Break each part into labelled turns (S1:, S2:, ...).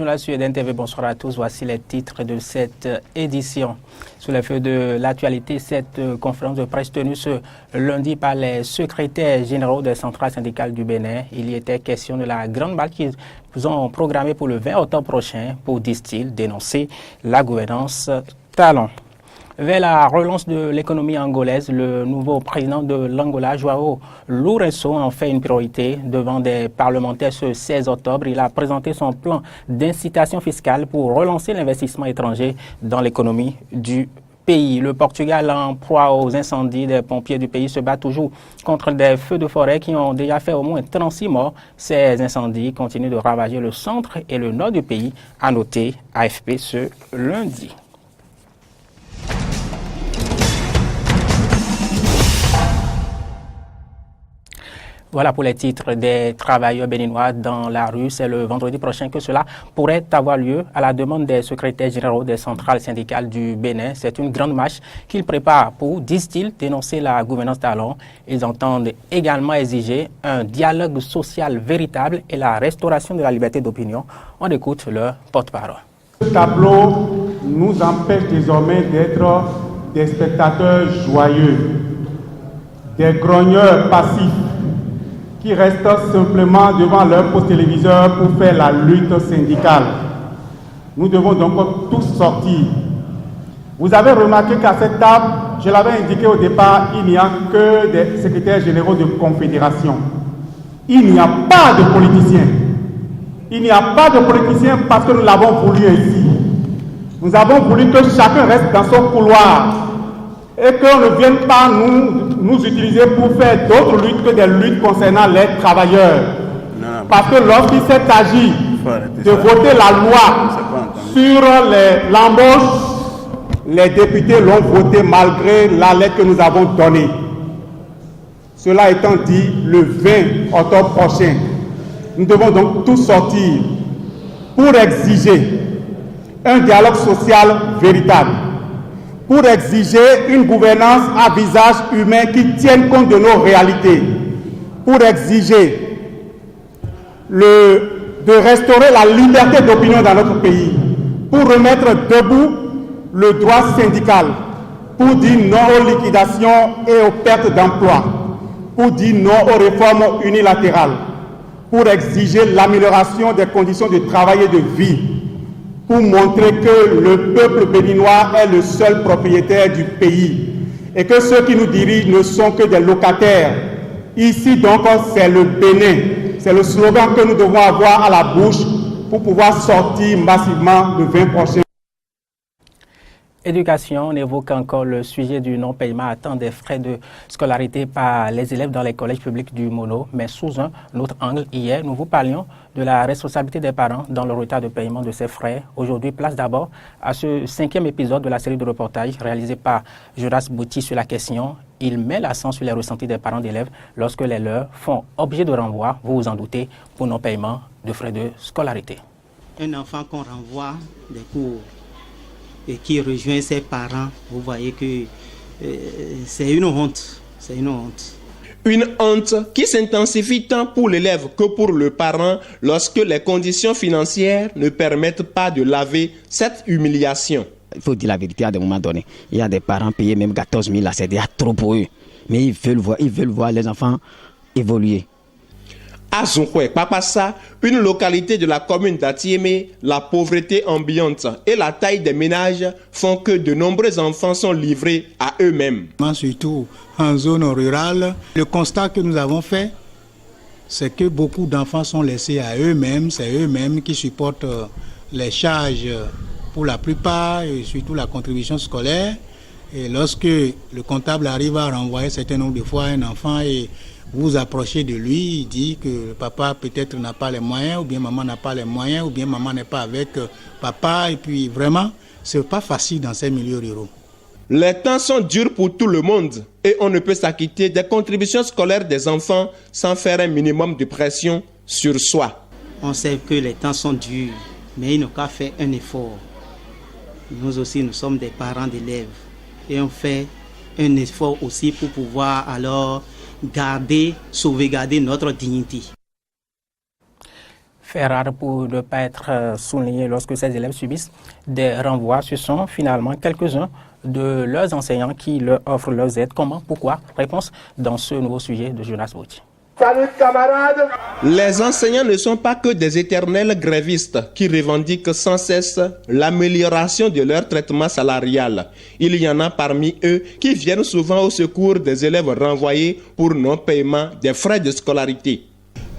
S1: internationale sur EDN TV, bonsoir à tous. Voici les titres de cette édition. Sous les feux de l'actualité, cette conférence de presse tenue ce lundi par les secrétaires généraux des centrales syndicales du Bénin, il y était question de la grande marche qu'ils ont programmée pour le 20 octobre prochain pour, disent-ils, dénoncer la gouvernance talon. Vers la relance de l'économie angolaise, le nouveau président de l'Angola, João Lourenço, en fait une priorité devant des parlementaires ce 16 octobre. Il a présenté son plan d'incitation fiscale pour relancer l'investissement étranger dans l'économie du pays. Le Portugal, en proie aux incendies, des pompiers du pays se battent toujours contre des feux de forêt qui ont déjà fait au moins 36 morts. Ces incendies continuent de ravager le centre et le nord du pays, a noté AFP ce lundi. Voilà pour les titres des travailleurs béninois dans la rue. C'est le vendredi prochain que cela pourrait avoir lieu à la demande des secrétaires généraux des centrales syndicales du Bénin. C'est une grande marche qu'ils préparent pour, disent-ils, dénoncer la gouvernance talon. Ils entendent également exiger un dialogue social véritable et la restauration de la liberté d'opinion. On écoute leur porte-parole.
S2: Ce tableau nous empêche désormais d'être des spectateurs joyeux, des grogneurs passifs, qui restent simplement devant leur poste téléviseur pour faire la lutte syndicale. Nous devons donc tous sortir. Vous avez remarqué qu'à cette table, je l'avais indiqué au départ, il n'y a que des secrétaires généraux de confédération. Il n'y a pas de politiciens. Il n'y a pas de politiciens parce que nous l'avons voulu ici. Nous avons voulu que chacun reste dans son couloir et qu'on ne vienne pas nous utiliser pour faire d'autres luttes que des luttes concernant les travailleurs. Parce que lorsqu'il s'est agi de voter la loi sur l'embauche, les députés l'ont voté malgré la lettre que nous avons donnée. Cela étant dit, le 20 octobre prochain, nous devons donc tous sortir pour exiger un dialogue social véritable, pour exiger une gouvernance à visage humain qui tienne compte de nos réalités, pour exiger de restaurer la liberté d'opinion dans notre pays, pour remettre debout le droit syndical, pour dire non aux liquidations et aux pertes d'emplois, pour dire non aux réformes unilatérales, pour exiger l'amélioration des conditions de travail et de vie, pour montrer que le peuple béninois est le seul propriétaire du pays et que ceux qui nous dirigent ne sont que des locataires. Ici donc c'est le Bénin, c'est le slogan que nous devons avoir à la bouche pour pouvoir sortir massivement le 20 prochain.
S1: Éducation, on évoque encore le sujet du non-paiement à temps des frais de scolarité par les élèves dans les collèges publics du Mono, mais sous un autre angle. Hier, nous vous parlions de la responsabilité des parents dans le retard de paiement de ces frais. Aujourd'hui, place d'abord à ce 5e épisode de la série de reportages réalisé par Joras Bouti sur la question. Il met l'accent sur les ressentis des parents d'élèves lorsque les leurs font objet de renvoi, vous vous en doutez, pour non-paiement de frais de scolarité.
S3: Un enfant qu'on renvoie des cours et qui rejoint ses parents, vous voyez que c'est une honte. C'est une honte.
S4: Une honte qui s'intensifie tant pour l'élève que pour le parent lorsque les conditions financières ne permettent pas de laver cette humiliation.
S5: Il faut dire la vérité à des moments donnés. Il y a des parents payés même 14 000, c'est déjà trop pour eux. Mais ils veulent voir les enfants évoluer.
S4: À Zonkhoué, Papassa, une localité de la commune d'Atiémé, la pauvreté ambiante et la taille des ménages font que de nombreux enfants sont livrés à eux-mêmes.
S6: Surtout en zone rurale, le constat que nous avons fait, c'est que beaucoup d'enfants sont laissés à eux-mêmes. C'est eux-mêmes qui supportent les charges pour la plupart, et surtout la contribution scolaire. Et lorsque le comptable arrive à renvoyer un certain nombre de fois un enfant et vous approchez de lui, il dit que papa peut-être n'a pas les moyens, ou bien maman n'a pas les moyens, ou bien maman n'est pas avec papa. Et puis vraiment, c'est pas facile dans ces milieux ruraux.
S4: Les temps sont durs pour tout le monde et on ne peut s'acquitter des contributions scolaires des enfants sans faire un minimum de pression sur soi.
S3: On sait que les temps sont durs, mais il n'a qu'à faire un effort. Nous aussi, nous sommes des parents d'élèves et on fait un effort aussi pour pouvoir alors sauvegarder notre dignité.
S1: Fait rare pour ne pas être souligné lorsque ces élèves subissent des renvois. Ce sont finalement quelques-uns de leurs enseignants qui leur offrent leurs aides. Comment, pourquoi? Réponse dans ce nouveau sujet de Jonas Bouti.
S2: Salut camarades!
S4: Les enseignants ne sont pas que des éternels grévistes qui revendiquent sans cesse l'amélioration de leur traitement salarial. Il y en a parmi eux qui viennent souvent au secours des élèves renvoyés pour non-paiement des frais de scolarité.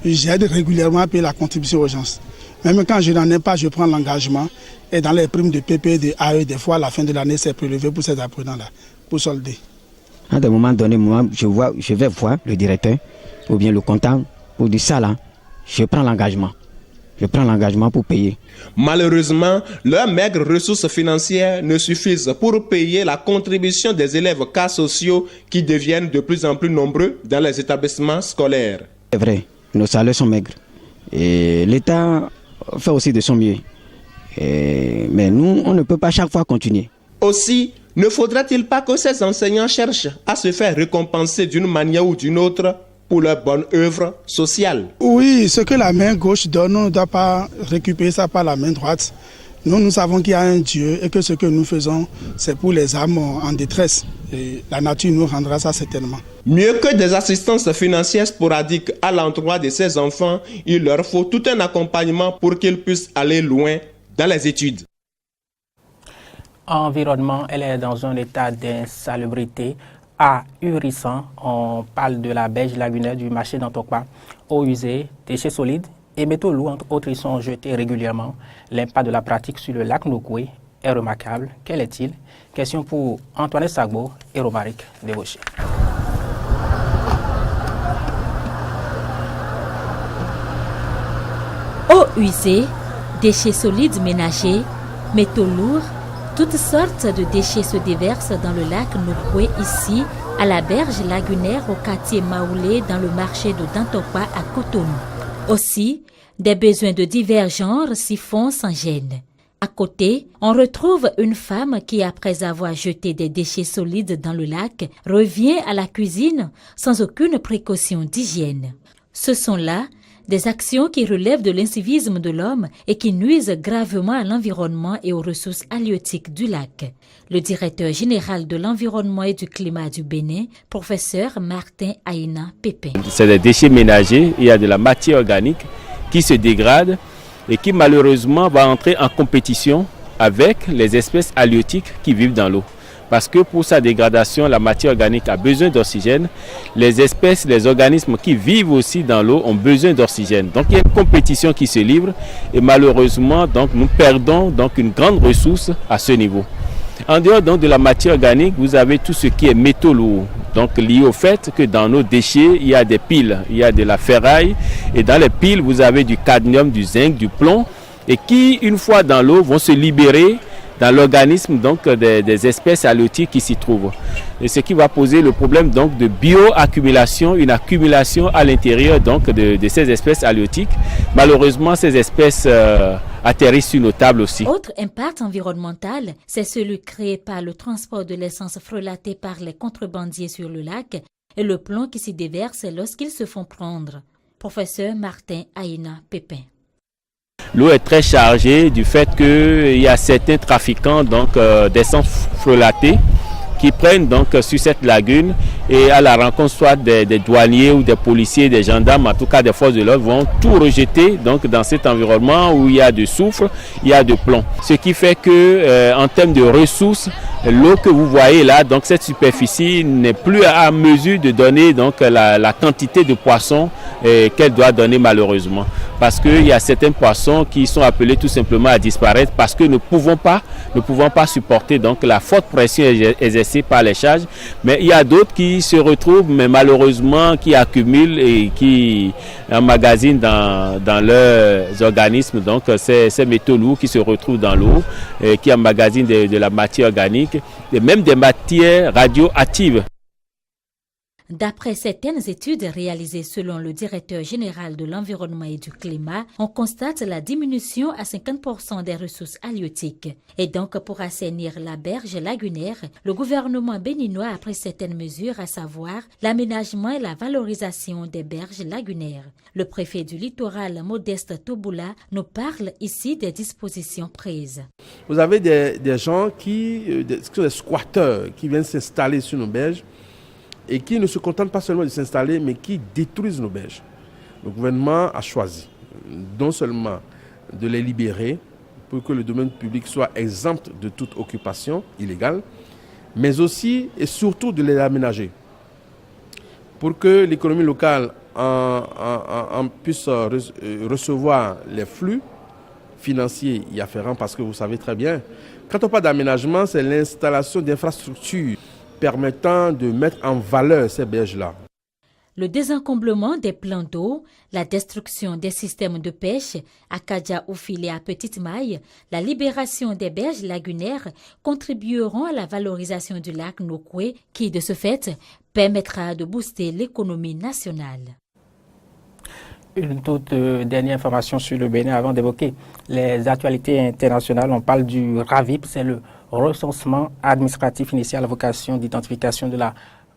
S7: J'aide régulièrement à payer la contribution urgence. Même quand je n'en ai pas, je prends l'engagement. Et dans les primes de PP et de AE, des fois, à la fin de l'année, c'est prélevé pour ces apprenants-là, pour solder.
S5: À un moment donné, moi, je vais voir le directeur ou bien le comptable pour dire ça là, je prends l'engagement. Je prends l'engagement pour payer.
S4: Malheureusement, leurs maigres ressources financières ne suffisent pour payer la contribution des élèves cas sociaux qui deviennent de plus en plus nombreux dans les établissements scolaires.
S5: C'est vrai, nos salaires sont maigres. Et l'État fait aussi de son mieux. Mais nous, on ne peut pas chaque fois continuer.
S4: Aussi, ne faudrait-il pas que ces enseignants cherchent à se faire récompenser d'une manière ou d'une autre pour leur bonne œuvre sociale?
S7: Oui, ce que la main gauche donne, on ne doit pas récupérer ça par la main droite. Nous savons qu'il y a un Dieu et que ce que nous faisons, c'est pour les âmes en détresse. Et la nature nous rendra ça certainement.
S4: Mieux que des assistances financières sporadiques à l'endroit de ces enfants, il leur faut tout un accompagnement pour qu'ils puissent aller loin dans les études.
S1: Environnement, elle est dans un état d'insalubrité ahurissant. On parle de la berge lagunaire du marché d'Antokpa. Eau usée, déchets solides et métaux lourds, entre autres, ils sont jetés régulièrement. L'impact de la pratique sur le lac Nokoué est remarquable. Quel est-il? Question pour Antoine Sagbo et Romaric Débauché.
S8: Eau usée, déchets solides ménagers, métaux lourds, toutes sortes de déchets se déversent dans le lac Nokoué ici, à la berge lagunaire au quartier Maoulé dans le marché de Dantokpa à Cotonou. Aussi, des besoins de divers genres s'y font sans gêne. À côté, on retrouve une femme qui, après avoir jeté des déchets solides dans le lac, revient à la cuisine sans aucune précaution d'hygiène. Ce sont là des actions qui relèvent de l'incivisme de l'homme et qui nuisent gravement à l'environnement et aux ressources halieutiques du lac. Le directeur général de l'environnement et du climat du Bénin, professeur Martin Aïna Pépin.
S9: C'est des déchets ménagers, il y a de la matière organique qui se dégrade et qui malheureusement va entrer en compétition avec les espèces halieutiques qui vivent dans l'eau. Parce que pour sa dégradation, la matière organique a besoin d'oxygène. Les espèces, les organismes qui vivent aussi dans l'eau ont besoin d'oxygène. Donc il y a une compétition qui se livre et malheureusement donc, nous perdons donc, une grande ressource à ce niveau. En dehors donc, de la matière organique, vous avez tout ce qui est métaux lourds. Donc lié au fait que dans nos déchets, il y a des piles, il y a de la ferraille. Et dans les piles, vous avez du cadmium, du zinc, du plomb. Et qui, une fois dans l'eau, vont se libérer dans l'organisme donc des espèces halieutiques qui s'y trouvent. Et ce qui va poser le problème donc de bioaccumulation, une accumulation à l'intérieur donc de ces espèces halieutiques. Malheureusement, ces espèces atterrissent sur nos tables aussi.
S8: Autre impact environnemental, c'est celui créé par le transport de l'essence frelatée par les contrebandiers sur le lac et le plomb qui s'y déverse lorsqu'ils se font prendre. Professeur Martin Aïna Pépin.
S9: L'eau est très chargée du fait qu'il y a certains trafiquants d'essence frelatée qui prennent donc sur cette lagune et à la rencontre soit des douaniers ou des policiers, des gendarmes, en tout cas des forces de l'ordre, vont tout rejeter donc dans cet environnement où il y a du soufre, il y a de plomb. Ce qui fait que en termes de ressources, l'eau que vous voyez là, donc cette superficie n'est plus à mesure de donner donc la quantité de poissons qu'elle doit donner malheureusement. Parce qu'il y a certains poissons qui sont appelés tout simplement à disparaître parce que nous ne pouvons pas supporter donc la forte pression exercée par les charges. Mais il y a d'autres qui se retrouvent, mais malheureusement qui accumulent et qui emmagasinent dans leurs organismes donc ces métaux lourds qui se retrouvent dans l'eau, qui emmagasinent de la matière organique et même des matières radioactives.
S8: D'après certaines études réalisées selon le directeur général de l'environnement et du climat, on constate la diminution à 50% des ressources halieutiques. Et donc, pour assainir la berge lagunaire, le gouvernement béninois a pris certaines mesures, à savoir l'aménagement et la valorisation des berges lagunaires. Le préfet du littoral, Modeste Toboula, nous parle ici des dispositions prises.
S10: Vous avez des gens qui sont des squatteurs, qui viennent s'installer sur nos berges, et qui ne se contentent pas seulement de s'installer, mais qui détruisent nos berges. Le gouvernement a choisi non seulement de les libérer pour que le domaine public soit exempt de toute occupation illégale, mais aussi et surtout de les aménager pour que l'économie locale puisse recevoir les flux financiers y afférents, parce que vous savez très bien, quand on parle d'aménagement, c'est l'installation d'infrastructures permettant de mettre en valeur ces berges-là.
S8: Le désencombrement des plans d'eau, la destruction des systèmes de pêche, à Kadia ou filé à petite maille, la libération des berges lagunaires contribueront à la valorisation du lac Nokoué qui, de ce fait, permettra de booster l'économie nationale.
S1: Une toute dernière information sur le Bénin avant d'évoquer les actualités internationales. On parle du RAVIP, c'est le recensement administratif initial à vocation d'identification de la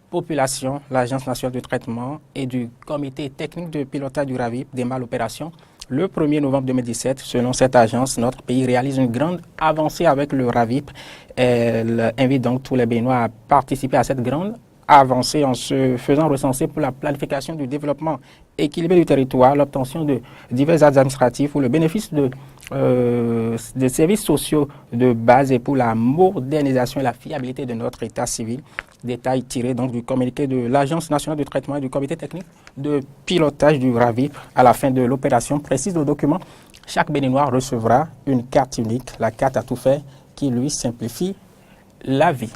S1: population. L'Agence nationale de traitement et du comité technique de pilotage du RAVIP démarre l'opération le 1er novembre 2017. Selon cette agence, notre pays réalise une grande avancée avec le RAVIP. Elle invite donc tous les Béninois à participer à cette grande avancée en se faisant recenser pour la planification du développement équilibré du territoire, l'obtention de divers actes administratifs ou le bénéfice des services sociaux de base et pour la modernisation et la fiabilité de notre état civil. Détail tiré donc du communiqué de l'Agence nationale de traitement et du comité technique de pilotage du RAVIP. À la fin de l'opération, précise le document, chaque Béninois recevra une carte unique, la carte à tout faire, qui lui simplifie la vie.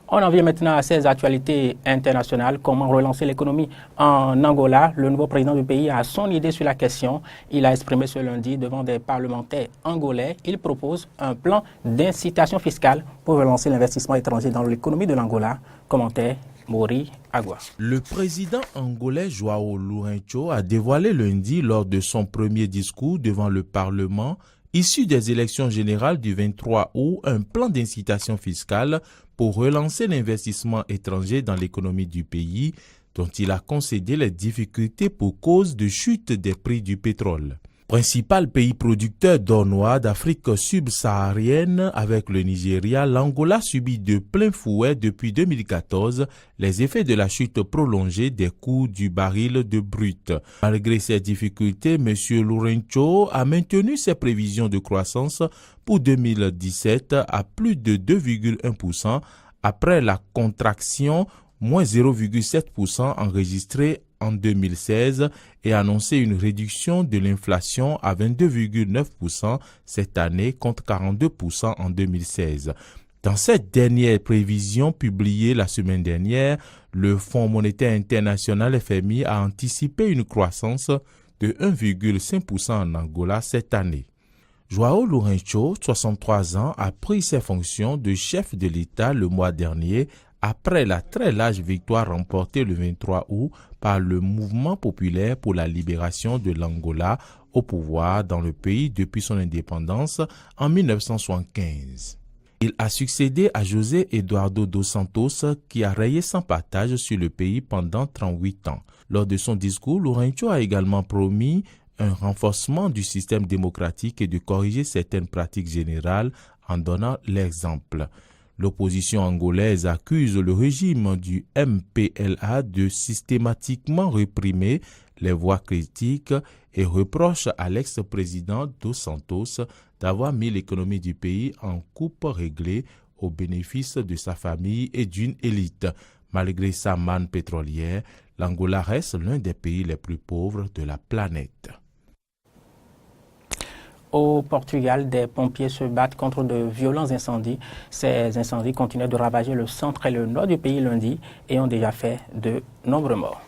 S1: On en vient maintenant à ces actualités internationales. Comment relancer l'économie en Angola? Le nouveau président du pays a son idée sur la question. Il a exprimé ce lundi devant des parlementaires angolais. Il propose un plan d'incitation fiscale pour relancer l'investissement étranger dans l'économie de l'Angola. Commentaire Mori Agua.
S11: Le président angolais João Lourenço a dévoilé lundi lors de son premier discours devant le Parlement, issu des élections générales du 23 août, un plan d'incitation fiscale pour relancer l'investissement étranger dans l'économie du pays, dont il a concédé les difficultés pour cause de chute des prix du pétrole. Principal pays producteur d'or noir d'Afrique subsaharienne avec le Nigeria, l'Angola subit de plein fouet depuis 2014 les effets de la chute prolongée des coûts du baril de brut. Malgré ces difficultés, M. Lourenço a maintenu ses prévisions de croissance pour 2017 à plus de 2,1% après la contraction moins 0,7% enregistrée en 2016 et annoncé une réduction de l'inflation à 22,9% cette année contre 42% en 2016. Dans cette dernière prévision publiée la semaine dernière, le Fonds monétaire international FMI a anticipé une croissance de 1,5% en Angola cette année. João Lourenço, 63 ans, a pris ses fonctions de chef de l'État le mois dernier après la très large victoire remportée le 23 août par le mouvement populaire pour la libération de l'Angola au pouvoir dans le pays depuis son indépendance en 1975. Il a succédé à José Eduardo dos Santos qui a rayé sans partage sur le pays pendant 38 ans. Lors de son discours, Lourenço a également promis un renforcement du système démocratique et de corriger certaines pratiques générales en donnant l'exemple. L'opposition angolaise accuse le régime du MPLA de systématiquement réprimer les voix critiques et reproche à l'ex-président dos Santos d'avoir mis l'économie du pays en coupe réglée au bénéfice de sa famille et d'une élite. Malgré sa manne pétrolière, l'Angola reste l'un des pays les plus pauvres de la planète.
S1: Au Portugal, des pompiers se battent contre de violents incendies. Ces incendies continuent de ravager le centre et le nord du pays lundi et ont déjà fait de nombreux morts.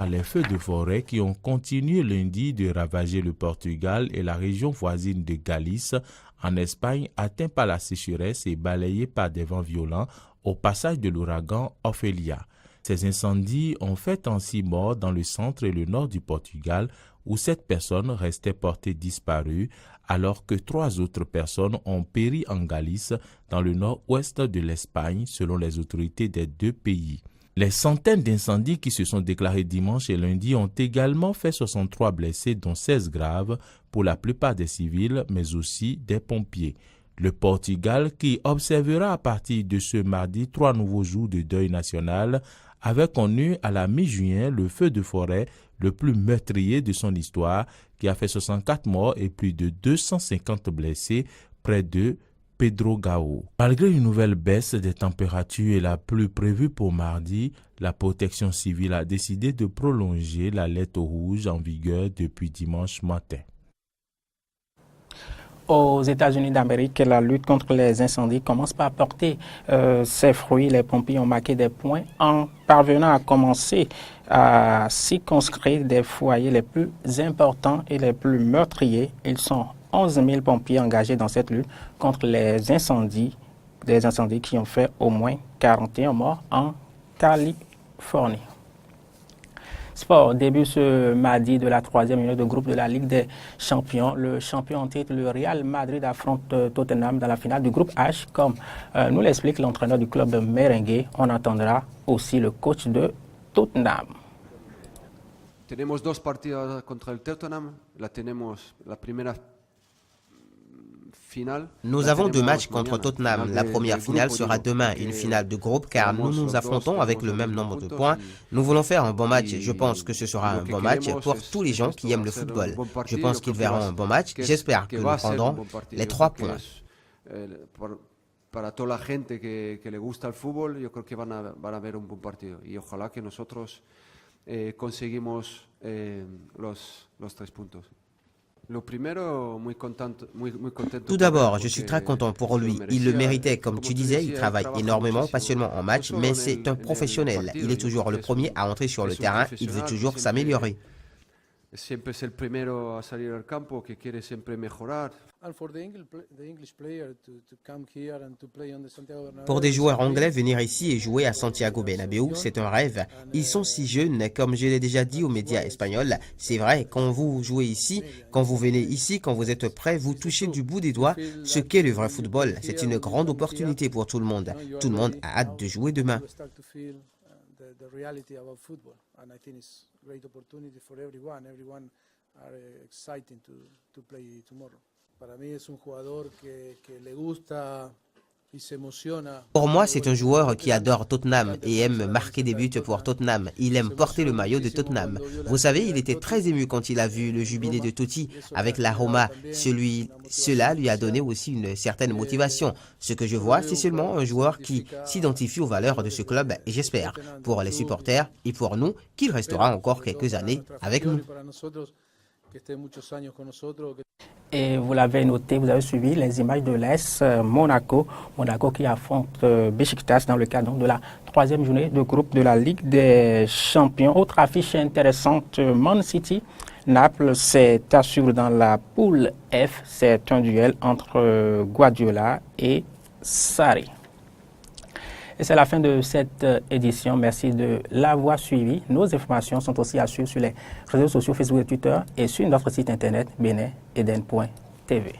S11: Les feux de forêt qui ont continué lundi de ravager le Portugal et la région voisine de Galice en Espagne, atteints par la sécheresse et balayés par des vents violents, au passage de l'ouragan Ophelia. Ces incendies ont fait ainsi mort dans le centre et le nord du Portugal, où 7 personnes restaient portées disparues, alors que 3 autres personnes ont péri en Galice, dans le nord-ouest de l'Espagne, selon les autorités des 2 pays. Les centaines d'incendies qui se sont déclarés dimanche et lundi ont également fait 63 blessés, dont 16 graves, pour la plupart des civils, mais aussi des pompiers. Le Portugal, qui observera à partir de ce mardi 3 nouveaux jours de deuil national, avait connu à la mi-juin le feu de forêt le plus meurtrier de son histoire, qui a fait 64 morts et plus de 250 blessés près de Pedrogao. Malgré une nouvelle baisse des températures et la pluie prévue pour mardi, la protection civile a décidé de prolonger l'alerte rouge en vigueur depuis dimanche matin.
S1: Aux États-Unis d'Amérique, la lutte contre les incendies commence par porter ses fruits. Les pompiers ont marqué des points en parvenant à commencer à circonscrire des foyers les plus importants et les plus meurtriers. Ils sont 11 000 pompiers engagés dans cette lutte contre les incendies, des incendies qui ont fait au moins 41 morts en Californie. Sport, début ce mardi de la 3e minute de groupe de la Ligue des Champions. Le champion en titre, le Real Madrid, affronte Tottenham dans la finale du groupe H. Comme nous l'explique l'entraîneur du club merengue, on entendra aussi le coach de Tottenham.
S12: Tenemos 2 partidos contra el Tottenham. La primera.
S13: Nous avons 2 matchs contre Tottenham. La première finale sera demain, une finale de groupe, car nous nous affrontons avec le même nombre de points. Nous voulons faire un bon match. Je pense que ce sera un bon match pour tous les gens qui aiment le football. Je pense qu'ils verront un bon match. J'espère que nous prendrons les 3 points.
S12: Para toda la gente que le gusta el fútbol, yo creo que van a ver un buen partido. Y ojalá que nosotros conseguimos los 3 puntos.
S13: Tout d'abord, je suis très content pour lui. Il le méritait, comme tu disais, il travaille énormément, pas seulement en match, mais c'est un professionnel. Il est toujours le premier à entrer sur le terrain, il veut toujours s'améliorer.
S12: Siempre es el primero a salir al campo, que quiere siempre mejorar.
S13: Pour des joueurs anglais, venir ici et jouer à Santiago Bernabéu, c'est un rêve. Ils sont si jeunes, comme je l'ai déjà dit aux médias espagnols. C'est vrai, quand vous jouez ici, quand vous venez ici, quand vous êtes prêt, vous touchez du bout des doigts ce qu'est le vrai football. C'est une grande opportunité pour tout le monde. Tout le monde a hâte de jouer demain.
S14: The reality about football, and I think it's a great opportunity for everyone. Everyone are excited to play tomorrow. Para mí es un jugador que le gusta y se emociona.
S13: Pour moi, c'est un joueur qui adore Tottenham et aime marquer des buts pour Tottenham. Il aime porter le maillot de Tottenham. Vous savez, il était très ému quand il a vu le jubilé de Totti avec la Roma. Cela lui a donné aussi une certaine motivation. Ce que je vois, c'est seulement un joueur qui s'identifie aux valeurs de ce club et j'espère, pour les supporters et pour nous, qu'il restera encore quelques années avec nous.
S1: Et vous l'avez noté, vous avez suivi les images de l'AS Monaco. Monaco qui affronte Beşiktaş dans le cadre de la 3e journée de groupe de la Ligue des Champions. Autre affiche intéressante, Man City. Naples s'est assuré dans la poule F. C'est un duel entre Guardiola et Sarri. Et c'est la fin de cette édition. Merci de l'avoir suivi. Nos informations sont aussi à suivre sur les réseaux sociaux Facebook et Twitter et sur notre site internet benineden.tv.